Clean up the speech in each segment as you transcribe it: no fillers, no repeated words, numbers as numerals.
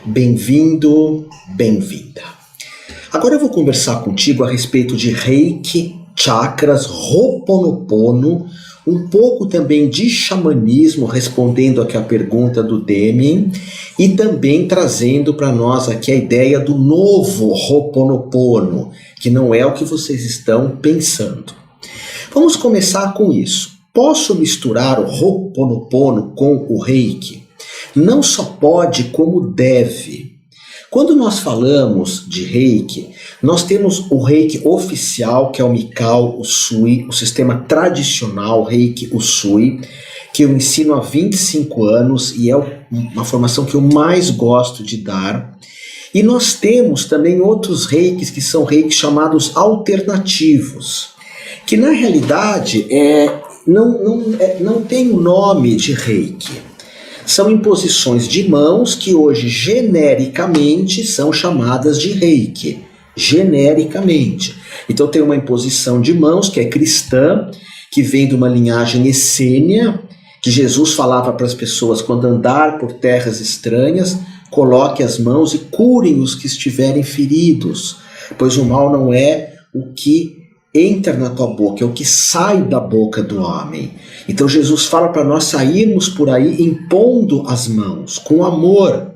Bem-vindo, bem-vinda. Agora eu vou conversar contigo a respeito de Reiki, chakras, Ho'oponopono, um pouco também de xamanismo, respondendo aqui a pergunta do Deming, e também trazendo para nós aqui a ideia do novo Ho'oponopono, que não é o que vocês estão pensando. Vamos começar com isso. Posso misturar o Ho'oponopono com o Reiki? Não só pode, como deve. Quando nós falamos de Reiki, nós temos o Reiki oficial, que é o Mikao Usui, o sistema tradicional Reiki Usui, que eu ensino há 25 anos e é uma formação que eu mais gosto de dar. E nós temos também outros Reikis, que são Reikis chamados alternativos, que na realidade não tem o nome de Reiki. São imposições de mãos que hoje genericamente são chamadas de Reiki. Genericamente. Então tem uma imposição de mãos que é cristã, que vem de uma linhagem essênia, que Jesus falava para as pessoas quando andar por terras estranhas, coloque as mãos e curem os que estiverem feridos, pois o mal não é o que entra na tua boca, é o que sai da boca do homem. Então Jesus fala para nós sairmos por aí impondo as mãos, com amor,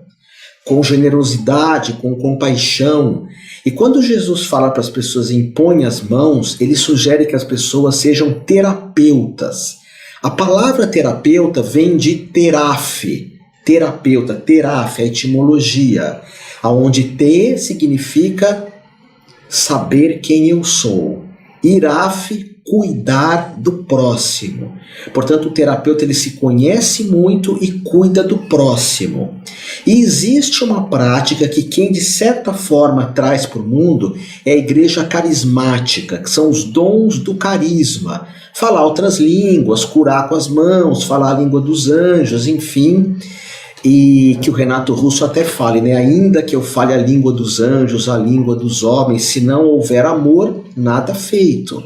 com generosidade, com compaixão. E quando Jesus fala para as pessoas impõe as mãos, ele sugere que as pessoas sejam terapeutas. A palavra terapeuta vem de teraf, terapeuta, teraf, a etimologia, aonde te significa saber quem eu sou. Iraf, cuidar do próximo. Portanto, o terapeuta ele se conhece muito e cuida do próximo. E existe uma prática que quem de certa forma traz para o mundo é a igreja carismática, que são os dons do carisma. Falar outras línguas, curar com as mãos, falar a língua dos anjos, enfim. E que o Renato Russo até fale, né? Ainda que eu fale a língua dos anjos, a língua dos homens, se não houver amor, nada feito.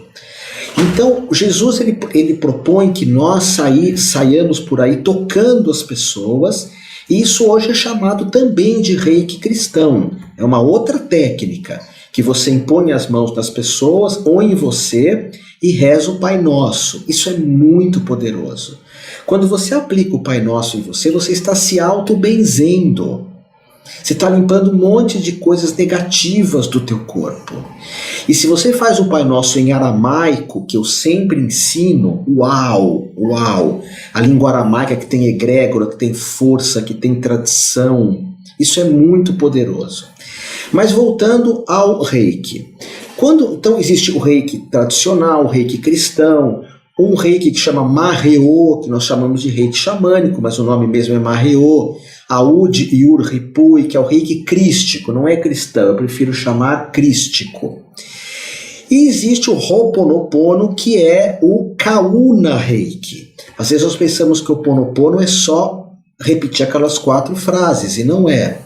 Então, Jesus ele propõe que nós saiamos por aí tocando as pessoas, e isso hoje é chamado também de Reiki cristão. É uma outra técnica, que você impõe as mãos nas pessoas ou em você e reza o Pai Nosso. Isso é muito poderoso. Quando você aplica o Pai Nosso em você, você está se auto-benzendo. Você está limpando um monte de coisas negativas do teu corpo. E se você faz o Pai Nosso em aramaico, que eu sempre ensino, uau, a língua aramaica que tem egrégora, que tem força, que tem tradição, isso é muito poderoso. Mas voltando ao Reiki. Então existe o Reiki tradicional, o Reiki cristão, um Reiki que chama Maheo, que nós chamamos de Reiki xamânico, mas o nome mesmo é Maheo, Aud Yur Ripui, que é o Reiki crístico, não é cristão, eu prefiro chamar crístico. E existe o Ho'oponopono, que é o Kauna Reiki. Às vezes nós pensamos que o Ho'oponopono é só repetir aquelas 4 frases, e não é.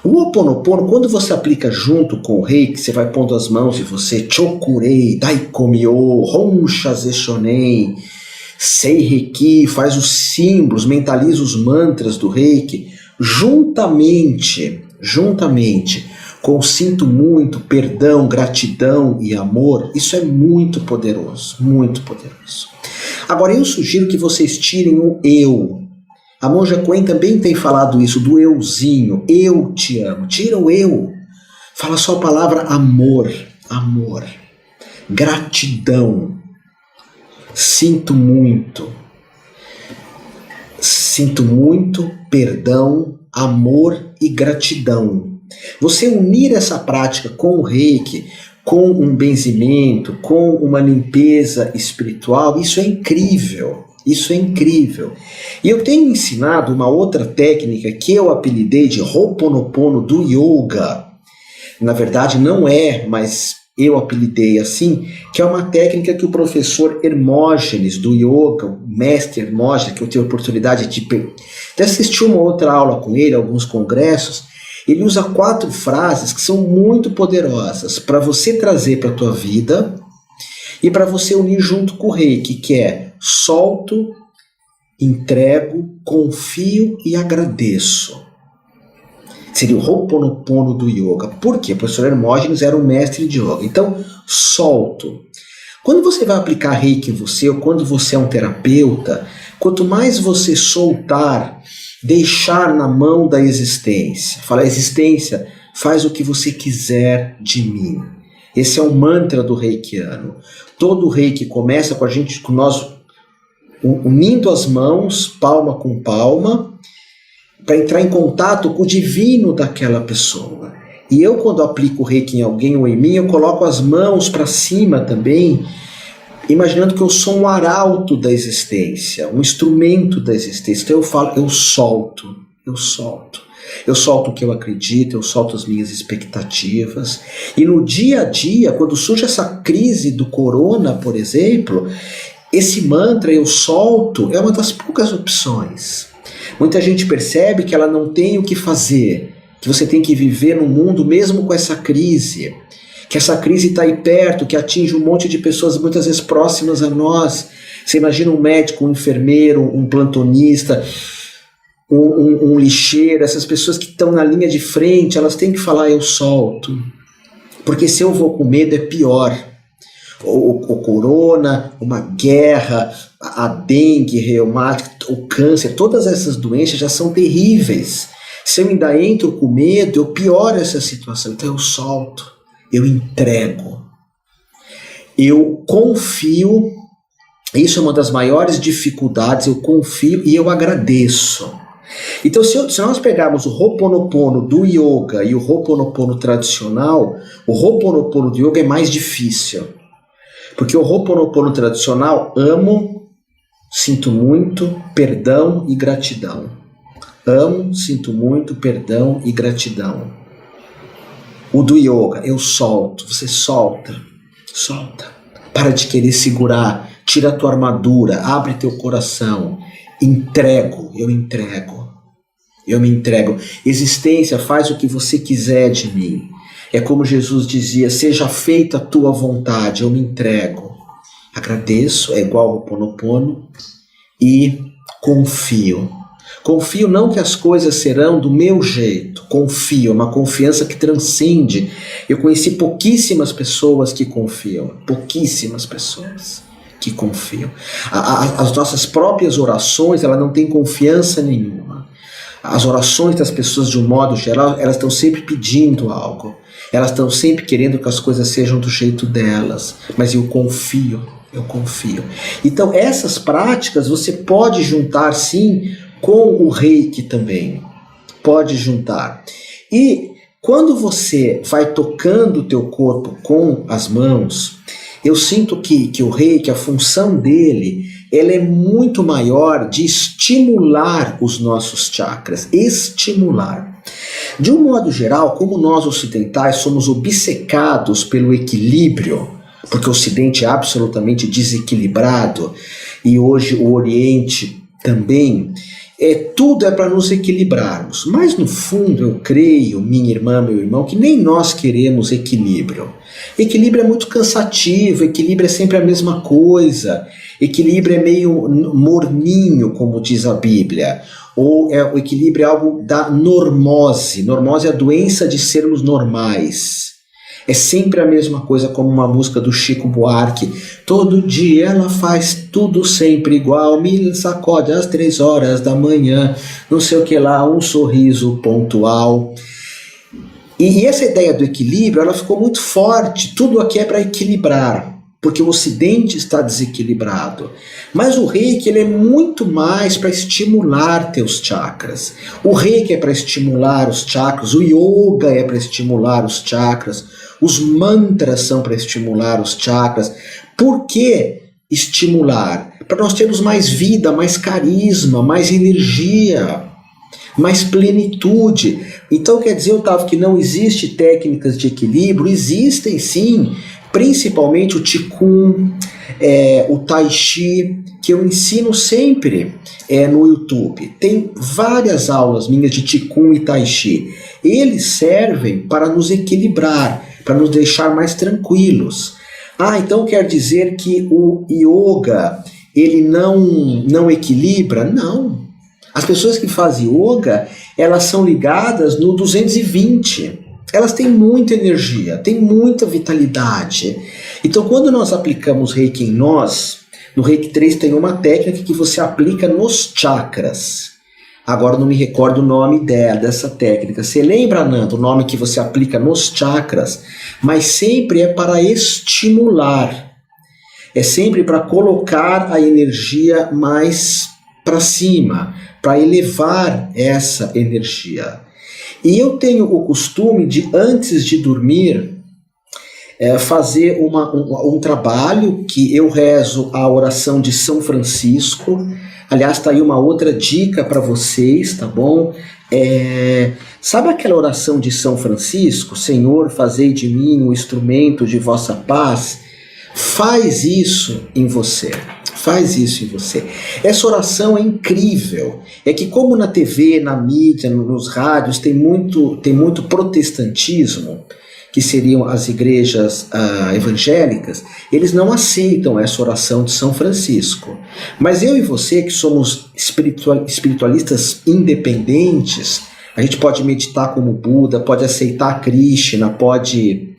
O Ho'oponopono, quando você aplica junto com o Reiki, você vai pondo as mãos e você Chokurei, Daikomyo, Honsha Zeshonen, Seireki, faz os símbolos, mentaliza os mantras do Reiki, juntamente com sinto muito, perdão, gratidão e amor. Isso é muito poderoso, muito poderoso. Agora eu sugiro que vocês tirem o eu. A Monja Coen também tem falado isso, do euzinho, eu te amo. Tira o eu, fala só a palavra amor, gratidão, sinto muito, perdão, amor e gratidão. Você unir essa prática com o Reiki, com um benzimento, com uma limpeza espiritual, isso é incrível. Isso é incrível. E eu tenho ensinado uma outra técnica que eu apelidei de Ho'oponopono do Yoga. Na verdade não é, mas eu apelidei assim, que é uma técnica que o professor Hermógenes do Yoga, o mestre Hermógenes, que eu tenho a oportunidade de assistir uma outra aula com ele, alguns congressos, ele usa 4 frases que são muito poderosas para você trazer para a tua vida e para você unir junto com o Reiki, que é solto, entrego, confio e agradeço. Seria o Ho'oponopono do yoga. Por quê? O professor Hermógenes era um mestre de yoga. Então, solto. Quando você vai aplicar reiki em você, ou quando você é um terapeuta, quanto mais você soltar, deixar na mão da existência, falar, existência, faz o que você quiser de mim. Esse é o mantra do reikiano. Todo reiki começa com a gente, com nós unindo as mãos, palma com palma, para entrar em contato com o divino daquela pessoa. E eu, quando aplico o reiki em alguém ou em mim, eu coloco as mãos para cima também, imaginando que eu sou um arauto da existência, um instrumento da existência. Então eu falo, eu solto. Eu solto o que eu acredito, eu solto as minhas expectativas. E no dia a dia, quando surge essa crise do corona, por exemplo, esse mantra, eu solto, é uma das poucas opções. Muita gente percebe que ela não tem o que fazer, que você tem que viver no mundo mesmo com essa crise, que essa crise está aí perto, que atinge um monte de pessoas muitas vezes próximas a nós. Você imagina um médico, um enfermeiro, um plantonista, um lixeiro, essas pessoas que estão na linha de frente, elas têm que falar, eu solto. Porque se eu vou com medo é pior. O corona, uma guerra, a dengue reumática, o câncer, todas essas doenças já são terríveis. Se eu ainda entro com medo, eu pioro essa situação. Então eu solto, eu entrego, eu confio. Isso é uma das maiores dificuldades, eu confio e eu agradeço. Então se nós pegarmos o Ho'oponopono do yoga e o Ho'oponopono tradicional, o Ho'oponopono do yoga é mais difícil. Porque o Ho'oponopono tradicional, amo, sinto muito, perdão e gratidão. Amo, sinto muito, perdão e gratidão. O do yoga, eu solto, você solta. Para de querer segurar, tira a tua armadura, abre teu coração. Entrego, eu me entrego. Existência, faz o que você quiser de mim. É como Jesus dizia, seja feita a tua vontade, eu me entrego. Agradeço, é igual ao Ho'oponopono, e confio. Confio não que as coisas serão do meu jeito, confio, é uma confiança que transcende. Eu conheci pouquíssimas pessoas que confiam, As nossas próprias orações, elas não têm confiança nenhuma. As orações das pessoas, de um modo geral, elas estão sempre pedindo algo. Elas estão sempre querendo que as coisas sejam do jeito delas. Mas eu confio. Então, essas práticas você pode juntar, sim, com o reiki também. Pode juntar. E quando você vai tocando o teu corpo com as mãos, eu sinto que o reiki, a função dele, ela é muito maior de estimular os nossos chakras. Estimular. De um modo geral, como nós ocidentais somos obcecados pelo equilíbrio, porque o Ocidente é absolutamente desequilibrado, e hoje o Oriente também, tudo é para nos equilibrarmos. Mas no fundo eu creio, minha irmã, meu irmão, que nem nós queremos equilíbrio. Equilíbrio é muito cansativo, equilíbrio é sempre a mesma coisa, equilíbrio é meio morninho, como diz a Bíblia. Ou o equilíbrio é algo da normose. Normose é a doença de sermos normais. É sempre a mesma coisa, como uma música do Chico Buarque. Todo dia ela faz tudo sempre igual, me sacode às 3 horas da manhã, não sei o que lá, um sorriso pontual. E essa ideia do equilíbrio, ela ficou muito forte. Tudo aqui é para equilibrar, porque o Ocidente está desequilibrado. Mas o reiki, ele é muito mais para estimular teus chakras. O reiki é para estimular os chakras, o yoga é para estimular os chakras, os mantras são para estimular os chakras. Por que estimular? Para nós termos mais vida, mais carisma, mais energia, mais plenitude. Então quer dizer, Otávio, que não existe técnicas de equilíbrio? Existem sim, principalmente o Qigong, o Tai Chi, que eu ensino sempre no YouTube. Tem várias aulas minhas de Qigong e Tai Chi. Eles servem para nos equilibrar, para nos deixar mais tranquilos. Então quer dizer que o yoga, ele não equilibra? Não. As pessoas que fazem yoga, elas são ligadas no 220. Elas têm muita energia, têm muita vitalidade. Então, quando nós aplicamos Reiki em nós, no Reiki 3 tem uma técnica que você aplica nos chakras. Agora não me recordo o nome dessa técnica. Você lembra, Nando, o nome que você aplica nos chakras? Mas sempre é para estimular. É sempre para colocar a energia mais para cima, para elevar essa energia. E eu tenho o costume de, antes de dormir, fazer um trabalho que eu rezo a oração de São Francisco. Aliás, está aí uma outra dica para vocês, tá bom? Sabe aquela oração de São Francisco? Senhor, fazei de mim um instrumento de vossa paz. Faz isso em você. Faz isso em você. Essa oração é incrível. É que como na TV, na mídia, nos rádios, tem muito protestantismo, que seriam as igrejas evangélicas, eles não aceitam essa oração de São Francisco. Mas eu e você, que somos espiritualistas independentes, a gente pode meditar como Buda, pode aceitar Krishna, pode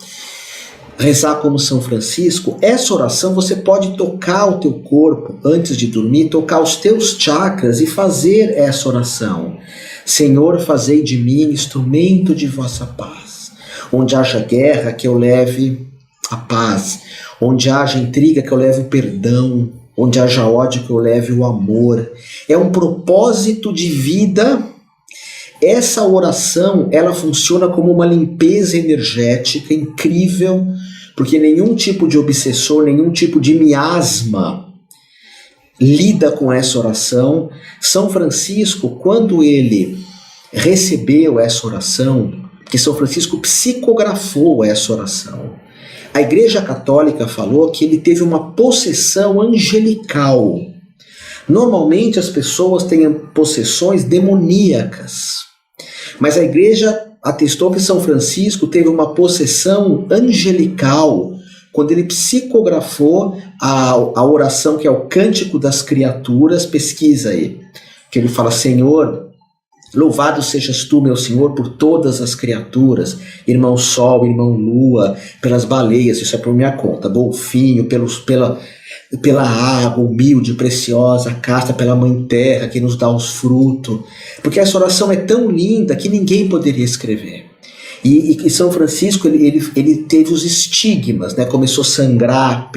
rezar como São Francisco. Essa oração você pode tocar o teu corpo antes de dormir, tocar os teus chakras e fazer essa oração. Senhor, fazei de mim instrumento de vossa paz. Onde haja guerra, que eu leve a paz. Onde haja intriga, que eu leve o perdão. Onde haja ódio, que eu leve o amor. É um propósito de vida. Essa oração, ela funciona como uma limpeza energética incrível, porque nenhum tipo de obsessor, nenhum tipo de miasma lida com essa oração. São Francisco, quando ele recebeu essa oração, que São Francisco psicografou essa oração, a Igreja Católica falou que ele teve uma possessão angelical. Normalmente as pessoas têm possessões demoníacas, mas a Igreja atestou que São Francisco teve uma possessão angelical quando ele psicografou a oração que é o Cântico das Criaturas. Pesquisa aí, que ele fala: Senhor, louvado sejas tu, meu Senhor, por todas as criaturas, irmão Sol, irmão Lua, pelas baleias, isso é por minha conta, golfinho, pela água humilde, preciosa, casta, pela Mãe Terra que nos dá os frutos. Porque essa oração é tão linda que ninguém poderia escrever. E São Francisco, ele teve os estigmas, né? Começou a sangrar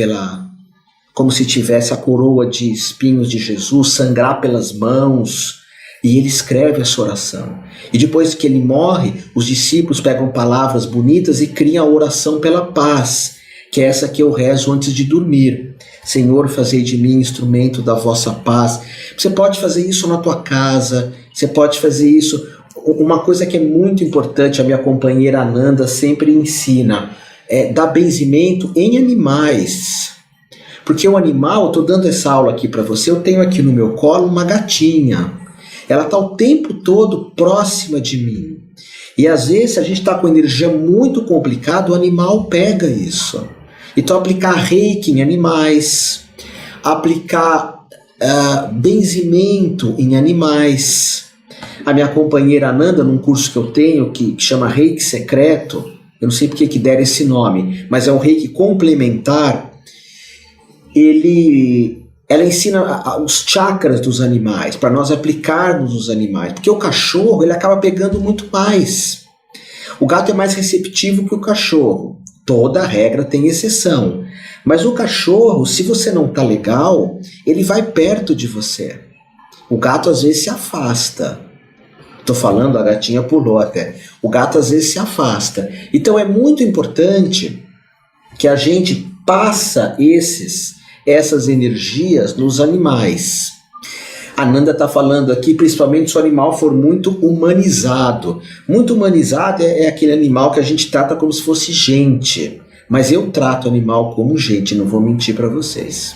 como se tivesse a coroa de espinhos de Jesus, sangrar pelas mãos. E ele escreve essa oração. E depois que ele morre, os discípulos pegam palavras bonitas e criam a oração pela paz, que é essa que eu rezo antes de dormir. Senhor, fazei de mim instrumento da vossa paz. Você pode fazer isso na tua casa, você pode fazer isso. Uma coisa que é muito importante, a minha companheira Ananda sempre ensina, é dar benzimento em animais. Porque o animal, eu estou dando essa aula aqui para você, eu tenho aqui no meu colo uma gatinha. Ela está o tempo todo próxima de mim. E às vezes, se a gente está com energia muito complicada, o animal pega isso. Então, aplicar reiki em animais, aplicar benzimento em animais. A minha companheira Ananda, num curso que eu tenho, que chama Reiki Secreto, eu não sei porque que deram esse nome, mas é um reiki complementar, ela ensina os chakras dos animais, para nós aplicarmos nos animais, porque o cachorro ele acaba pegando muito mais. O gato é mais receptivo que o cachorro. Toda regra tem exceção. Mas o cachorro, se você não está legal, ele vai perto de você. O gato às vezes se afasta. Estou falando, a gatinha pulou até. O gato às vezes se afasta. Então é muito importante que a gente passa essas energias nos animais. A Nanda está falando aqui, principalmente se o animal for muito humanizado. Muito humanizado é aquele animal que a gente trata como se fosse gente. Mas eu trato animal como gente, não vou mentir para vocês.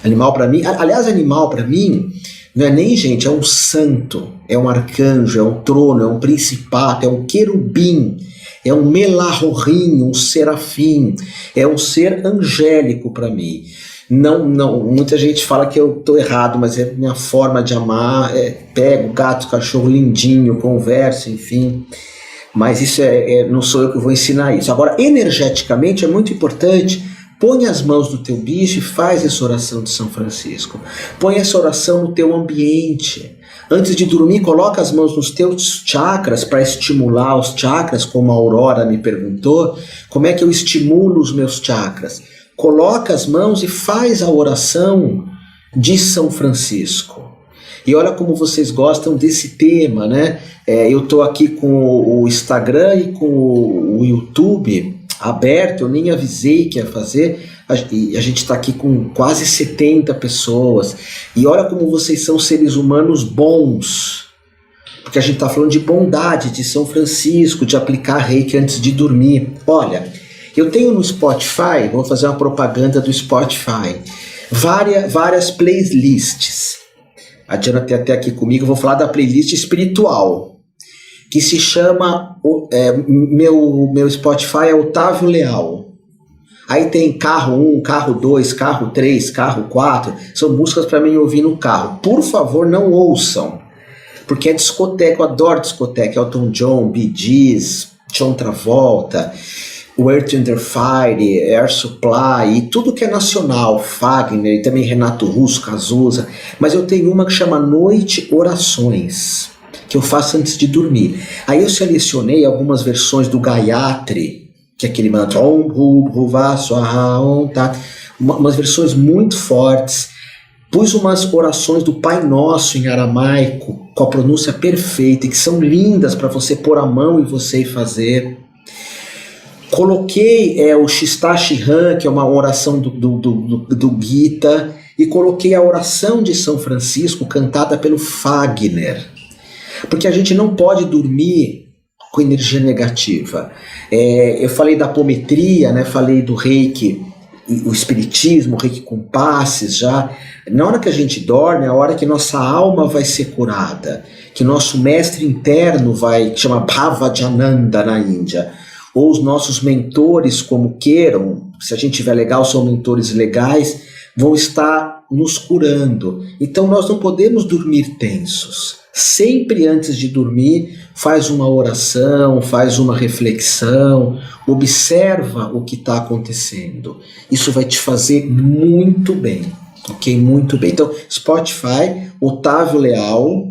Animal para mim, aliás, animal para mim não é nem gente, é um santo, é um arcanjo, é um trono, é um principato, é um querubim, é um melarrorim, um serafim, é um ser angélico para mim. Não, muita gente fala que eu tô errado, mas é minha forma de amar, pego gato, cachorro lindinho, converso, enfim, mas isso não sou eu que vou ensinar isso. Agora, energeticamente é muito importante, põe as mãos no teu bicho e faz essa oração de São Francisco, põe essa oração no teu ambiente. Antes de dormir, coloca as mãos nos teus chakras para estimular os chakras, como a Aurora me perguntou, como é que eu estimulo os meus chakras? Coloca as mãos e faz a oração de São Francisco. E olha como vocês gostam desse tema, né? Eu estou aqui com o Instagram e com o YouTube aberto, eu nem avisei que ia fazer, e a gente está aqui com quase 70 pessoas. E olha como vocês são seres humanos bons, porque a gente está falando de bondade, de São Francisco, de aplicar reiki antes de dormir. Olha, eu tenho no Spotify, vou fazer uma propaganda do Spotify, várias playlists. A Diana tem até aqui comigo, eu vou falar da playlist espiritual, que se chama, meu Spotify é Otávio Leal. Aí tem carro 1, carro 2, carro 3, carro 4, são músicas para mim ouvir no carro. Por favor, não ouçam, porque é discoteca, eu adoro discoteca, Elton John, Bee Gees, John Travolta, Earth, Wind and Fire, Air Supply, e tudo que é nacional, Fagner, e também Renato Russo, Cazuza. Mas eu tenho uma que chama Noite Orações, que eu faço antes de dormir. Aí eu selecionei algumas versões do Gayatri, que é aquele mantra, umas versões muito fortes. Pus umas orações do Pai Nosso em aramaico, com a pronúncia perfeita, que são lindas para você pôr a mão e você fazer. Coloquei o Shista Shihan, que é uma oração do Gita, e coloquei a oração de São Francisco, cantada pelo Fagner. Porque a gente não pode dormir com energia negativa. Eu falei da apometria, né? Falei do reiki, o espiritismo, o reiki com passes já. Na hora que a gente dorme, é a hora que nossa alma vai ser curada, que nosso mestre interno vai, que chama Bhavajananda na Índia, ou os nossos mentores, como queiram, se a gente tiver legal, são mentores legais, vão estar nos curando. Então nós não podemos dormir tensos. Sempre antes de dormir, faz uma oração, faz uma reflexão, observa o que está acontecendo. Isso vai te fazer muito bem, ok? Muito bem. Então, Spotify, Otávio Leal,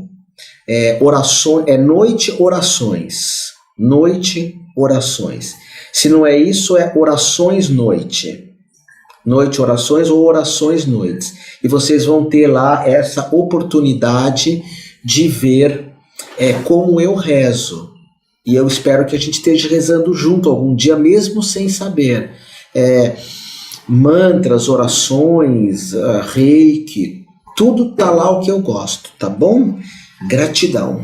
Noite Orações. Noite Orações. Se não é isso, é Orações Noite. Noite Orações ou Orações Noites. E vocês vão ter lá essa oportunidade de ver como eu rezo. E eu espero que a gente esteja rezando junto algum dia, mesmo sem saber. Mantras, orações, reiki, tudo tá lá o que eu gosto, tá bom? Gratidão.